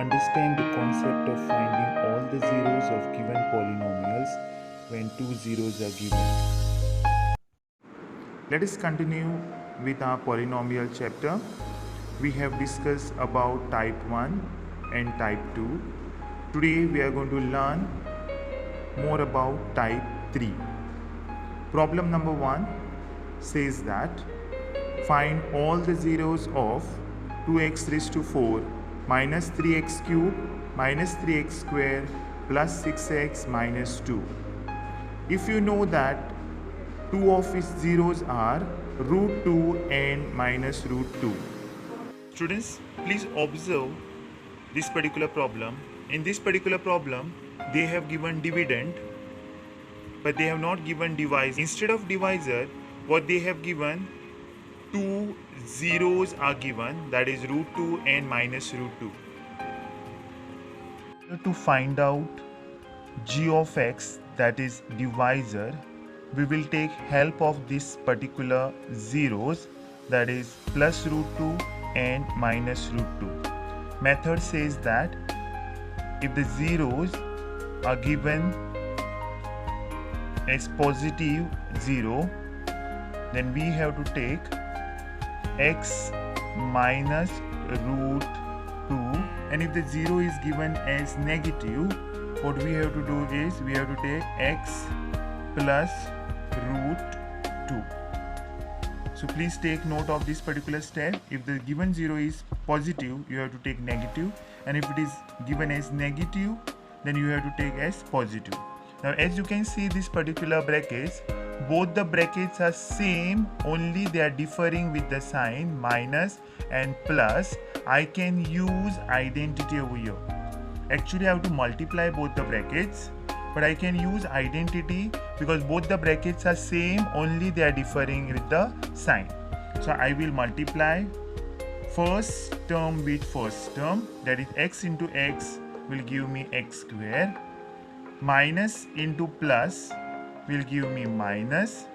understand the concept of finding all the zeros of given polynomials when two zeros are given. Let us continue with our polynomial chapter. We have discussed about type 1 and type 2. Today we are going to learn more about type 3. Problem number 1 says that find all the zeros of 2x raised to 4 minus 3x cube minus 3x square plus 6x minus 2. If you know that two of its zeros are root 2 and minus root 2. Students, please observe this particular problem. In this particular problem, they have given dividend, but they have not given divisor. Instead of divisor, what they have given, two zeros are given, that is root 2 and minus root 2. To find out g of x, that is divisor, we will take help of this particular zeros, that is plus root 2 and minus root 2. Method says that if the zeros are given as positive 0, then we have to take x minus root 2, and if the 0 is given as negative, what we have to do is we have to take x plus root 2. So please take note of this particular step. If the given 0 is positive, you have to take negative, and if it is given as negative, then you have to take as positive. Now as you can see this particular brackets, both the brackets are same, only they are differing with the sign minus and plus. I can use identity over here. Actually I have to multiply both the brackets, but I can use identity because both the brackets are same, only they are differing with the sign. So I will multiply first term with first term, that is x into x will give me x square, minus into plus will give me minus,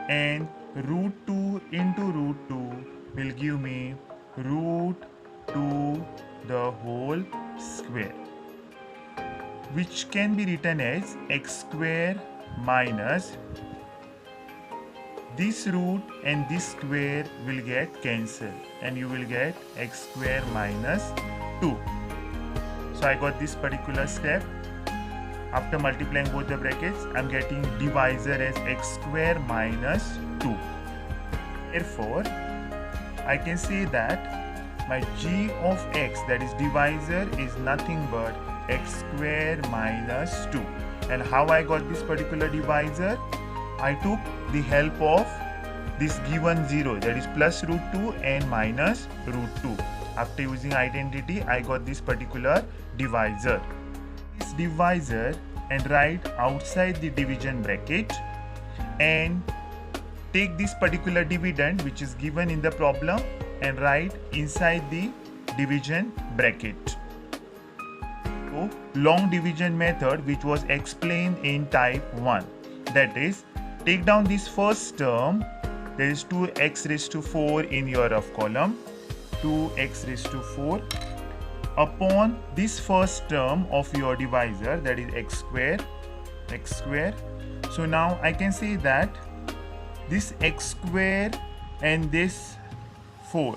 and root 2 into root 2 will give me root 2 the whole square, which can be written as x square minus this root and this square will get cancelled, and you will get x square minus 2. So I got this particular step. After multiplying both the brackets, I am getting divisor as x square minus 2. Therefore, I can say that my g of x, that is divisor, is nothing but x square minus 2. And how I got this particular divisor? I took the help of this given 0, that is plus root 2 and minus root 2. After using identity, I got this particular divisor. This divisor and write outside the division bracket, and take this particular dividend which is given in the problem and write inside the division bracket. So, long division method which was explained in type 1, that is, take down this first term, there is 2x raised to 4 in your rough column, 2x raised to 4 upon this first term of your divisor, that is x square. So now I can say that this x square and this 4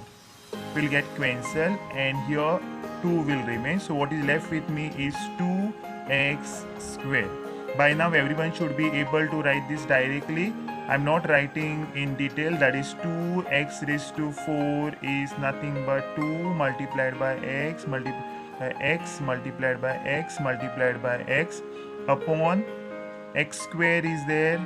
will get cancelled, and here 2 will remain. So what is left with me is 2x square. By now everyone should be able to write this directly. I am not writing in detail, that is 2x raised to 4 is nothing but 2 multiplied by x multiplied by x multiplied by x multiplied by x upon x square is there,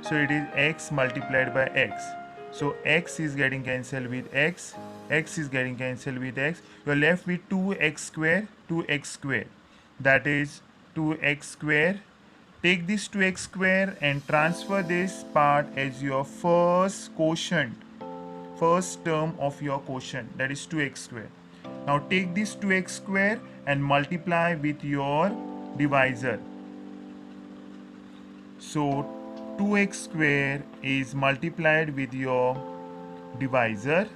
so it is x multiplied by x. So x is getting cancelled with x, x is getting cancelled with x. You are left with 2x square, that is 2x square. Take this 2x square and transfer this part as your first quotient, first term of your quotient, that is 2x square. Now take this 2x square and multiply with your divisor. So 2x square is multiplied with your divisor.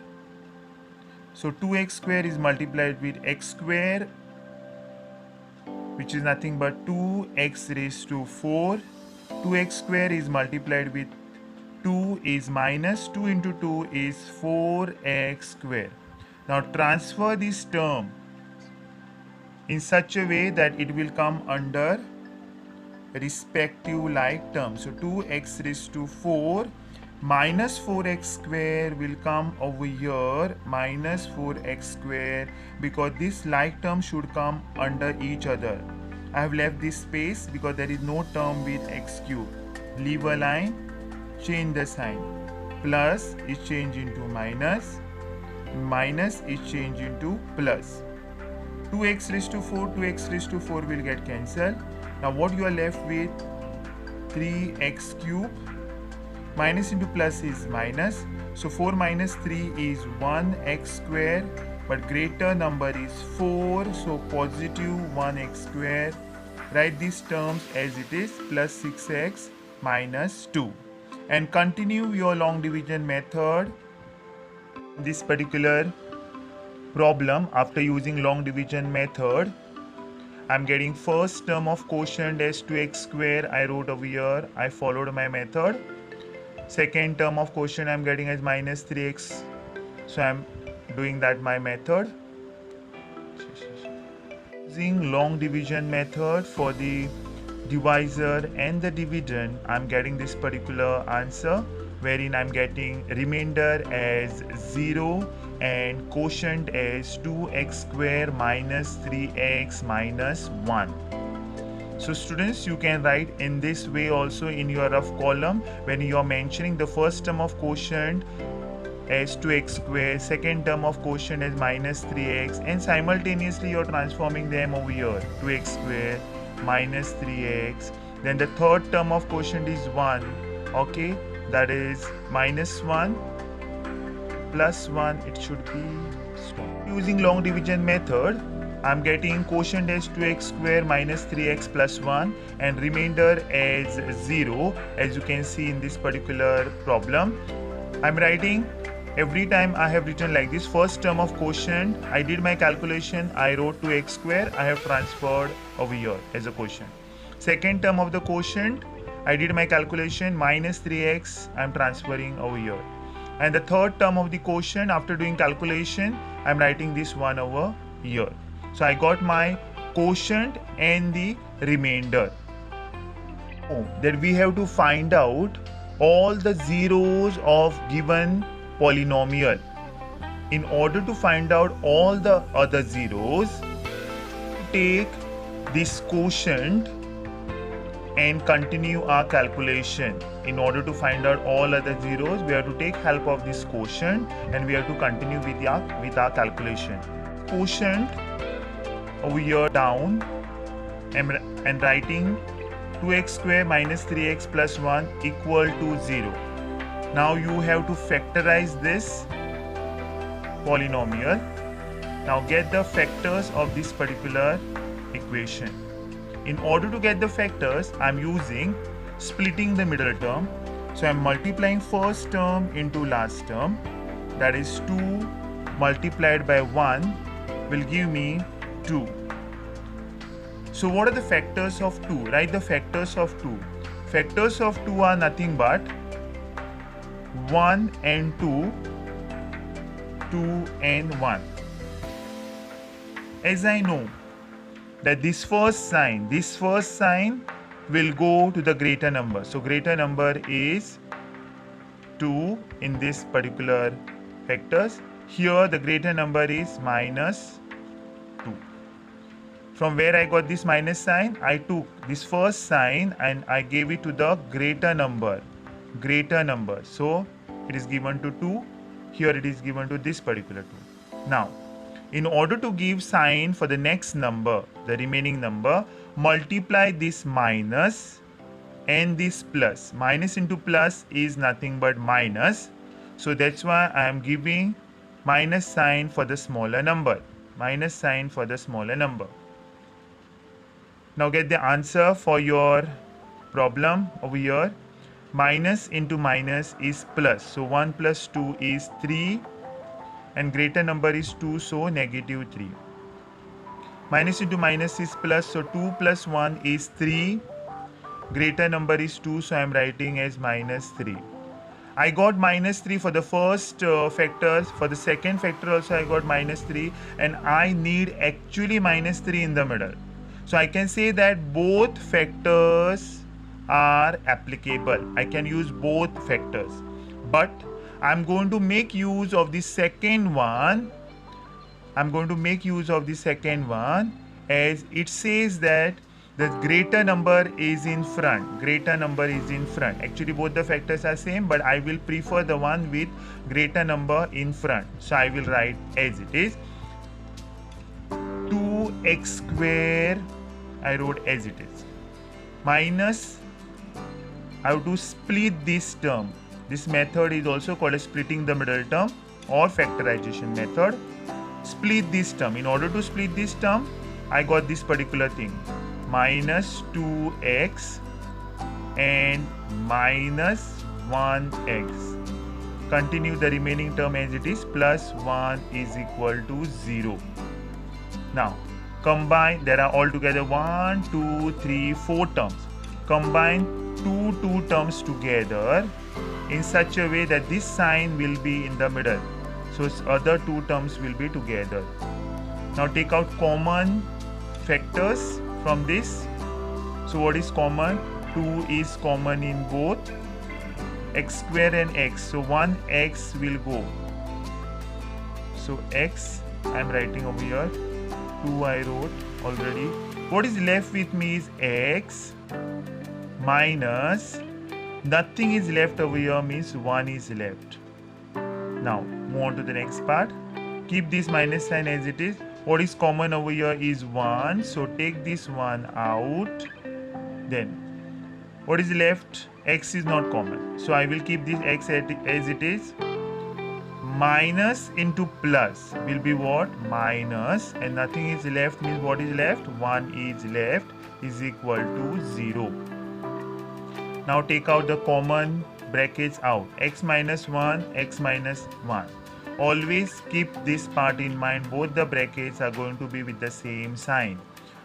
So 2x square is multiplied with x square, which is nothing but 2x raised to 4. 2x square is multiplied with 2 is minus 2 into 2 is 4x square. Now transfer this term in such a way that it will come under respective like terms. So 2x raised to 4 minus 4x square will come over here, minus 4x square, because this like term should come under each other. I have left this space because there is no term with x cube. Leave a line, change the sign. Plus is changed into minus, minus is changed into plus. 2x raised to 4, 2x raised to 4 will get cancelled. Now what you are left with, 3x cube. Minus into plus is minus. So 4 minus 3 is 1x square, but greater number is 4, so positive 1x square. Write these terms as it is, plus 6x minus 2. And continue your long division method. This particular problem, after using long division method, I'm getting first term of quotient as 2x square. I wrote over here, I followed my method. Second term of quotient I'm getting as minus 3x, so I'm doing that my method. Using long division method for the divisor and the dividend, I'm getting this particular answer, wherein I'm getting remainder as 0 and quotient as 2x square minus 3x minus 1. So students, you can write in this way also in your rough column when you are mentioning the first term of quotient as 2x square, second term of quotient as minus 3x, and simultaneously you are transforming them over here, 2x square minus 3x. Then the third term of quotient is 1, okay, that is minus 1 plus 1, it should be small. Using long division method, I'm getting quotient as 2x square minus 3x plus 1 and remainder as 0, as you can see in this particular problem. I'm writing, every time I have written like this, first term of quotient, I did my calculation, I wrote 2x square, I have transferred over here as a quotient. Second term of the quotient, I did my calculation, minus 3x, I'm transferring over here. And the third term of the quotient, after doing calculation, I'm writing this one over here. So I got my quotient and the remainder. That we have to find out all the zeros of given polynomial. In order to find out all the other zeros, take this quotient and continue our calculation. In order to find out all other zeros, we have to take help of this quotient and we have to continue with our calculation. Quotient over here down and writing 2x square minus 3x plus 1 equal to 0. Now you have to factorize this polynomial. Now get the factors of this particular equation. In order to get the factors, I'm using splitting the middle term. So I'm multiplying first term into last term, that is 2 multiplied by 1 will give me 2. So what are the factors of 2? Write the factors of 2. Factors of 2 are nothing but 1 and 2, 2 and 1. As I know that this first sign will go to the greater number. So greater number is 2 in this particular factors. Here the greater number is minus 2. From where I got this minus sign, I took this first sign and I gave it to the greater number. So it is given to 2. Here it is given to this particular 2. Now, in order to give sign for the next number, the remaining number, multiply this minus and this plus. Minus into plus is nothing but minus. So that's why I am giving minus sign for the smaller number. Minus sign for the smaller number. Now get the answer for your problem over here. Minus into minus is plus. So 1 plus 2 is 3. and greater number is 2, so negative 3. Minus into minus is plus, so 2 plus 1 is 3. Greater number is 2, so I am writing as minus 3. I got minus 3 for the first factors. For the second factor also I got minus 3, and I need actually minus 3 in the middle. So I can say that both factors are applicable. I can use both factors, but I'm going to make use of the second one. I'm going to make use of the second one, as it says that the greater number is in front. Greater number is in front. Actually both the factors are same, but I will prefer the one with greater number in front. So I will write as it is. 2x square, I wrote as it is, minus, I have to split this term. This method is also called as splitting the middle term or factorization method. Split this term. In order to split this term, I got this particular thing, minus 2x and minus 1x. Continue the remaining term as it is, plus 1 is equal to 0. Now combine, there are altogether 1, 2, 3, 4 terms. Combine two terms together in such a way that this sign will be in the middle. So other two terms will be together. Now take out common factors from this. So what is common? 2 is common in both x square and x. So 1x will go. So x I am writing over here. 2 I wrote already. What is left with me is x minus nothing is left over here, means 1 is left. Now move on to the next part. Keep this minus sign as it is. What is common over here is 1, so take this 1 out. Then what is left? X is not common, so I will keep this x as it is. Minus into plus will be what? Minus, and nothing is left means what is left? 1 is left, is equal to 0. Now take out the common brackets out. X minus 1, x minus 1. Always keep this part in mind. Both the brackets are going to be with the same sign.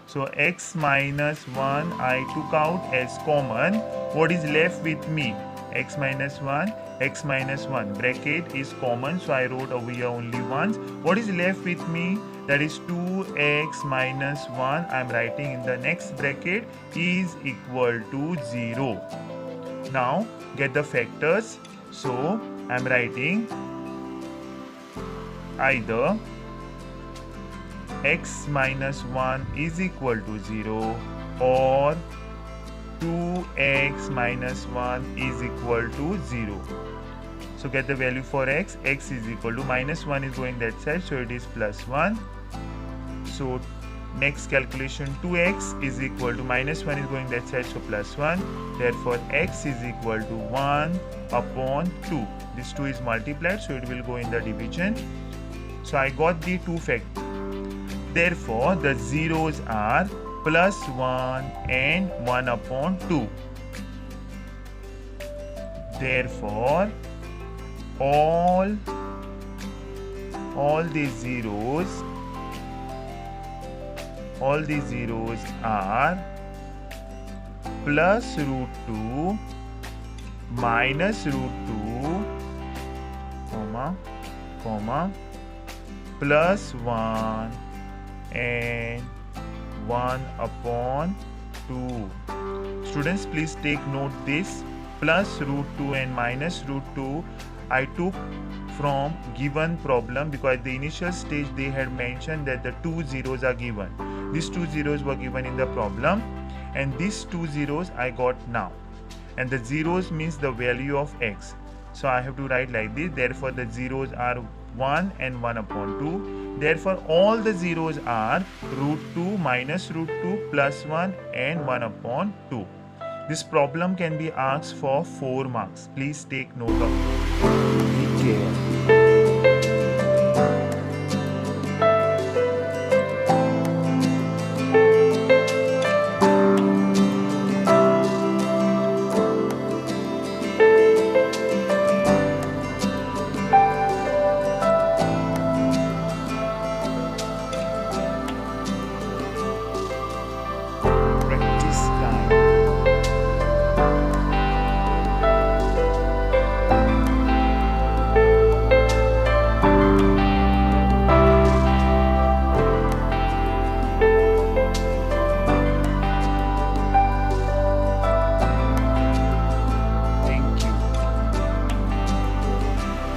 So x minus 1 I took out as common. What is left with me? X minus 1, x minus 1. Bracket is common, so I wrote over here only once. What is left with me? That is 2x minus 1. I am writing in the next bracket is equal to 0. Now get the factors. So I am writing either x minus 1 is equal to 0 or 2x minus 1 is equal to 0. So get the value for x. X is equal to minus 1 is going that side, so it is plus 1. So next calculation, 2x is equal to minus 1 is going that side, so plus 1. Therefore x is equal to 1 upon 2. This 2 is multiplied, so it will go in the division. So I got the two factors. Therefore the zeros are plus 1 and 1 upon 2. Therefore all the zeros are plus root 2 minus root 2 comma plus 1 and 1 upon 2. Students, please take note this plus root 2 and minus root 2 I took from given problem, because at the initial stage they had mentioned that the two zeros are given. These two zeros were given in the problem, and these two zeros I got now, and the zeros means the value of x. So I have to write like this. Therefore the zeros are 1 and 1 upon 2. Therefore all the zeros are root 2 minus root 2 plus 1 and 1 upon 2. This problem can be asked for 4 marks. Please take note of it. Take care.